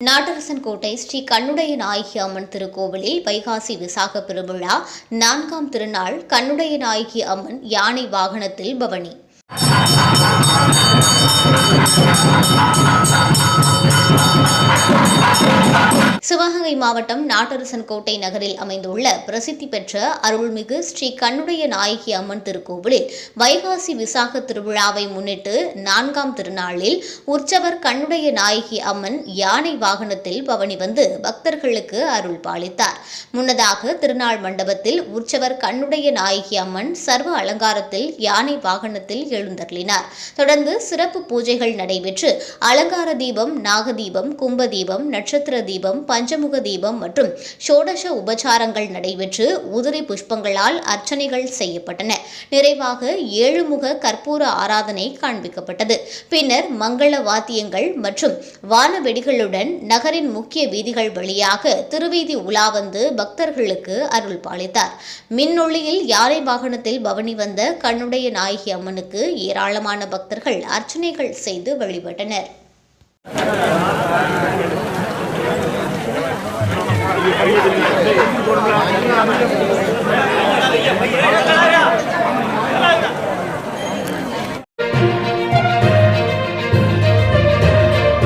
நாட்டரசன்கோட்டை ஸ்ரீ கண்ணுடைய நாயகி அம்மன் திருக்கோவிலில் வைகாசி விசாக பெருவிழா 4ஆம் திருநாள் கண்ணுடைய நாயகி அம்மன் யானை வாகனத்தில் பவனி. சிவகங்கை மாவட்டம் நாட்டரசன்கோட்டை நகரில் அமைந்துள்ள பிரசித்தி பெற்ற அருள்மிகு ஸ்ரீ கண்ணுடைய நாயகி அம்மன் திருக்கோவிலில் வைகாசி விசாக திருவிழாவை முன்னிட்டு 4ஆம் திருநாளில் உற்சவர் கண்ணுடைய நாயகி அம்மன் யானை வாகனத்தில் பவனி வந்து பக்தர்களுக்கு அருள் பாலித்தார். முன்னதாக திருநாள் மண்டபத்தில் உற்சவர் கண்ணுடைய நாயகி அம்மன் சர்வ அலங்காரத்தில் யானை வாகனத்தில் எழுந்தருளினார். தொடர்ந்து சிறப்பு பூஜைகள் நடைபெற்று அலங்கார தீபம், நாகதீபம், கும்பதீபம், நட்சத்திர தீபம், பஞ்சமுக தீபம் மற்றும் ஷோடச உபசாரங்கள் நடைபெற்று உதிரி புஷ்பங்களால் அர்ச்சனைகள் செய்யப்பட்டன. நிறைவாக 7 முக கற்பூர ஆராதனை காண்பிக்கப்பட்டது. பின்னர் மங்கள வாத்தியங்கள் மற்றும் வான வெடிகளுடன் நகரின் முக்கிய வீதிகள் வழியாக திருவீதி உலா வந்து பக்தர்களுக்கு அருள் பாலித்தார். மின்னொளியில் யானை வாகனத்தில் பவனி வந்த கண்ணுடைய நாயகி அம்மனுக்கு ஏராளமான பக்தர்கள் அர்ச்சனைகள் செய்து வழிபட்டனர்.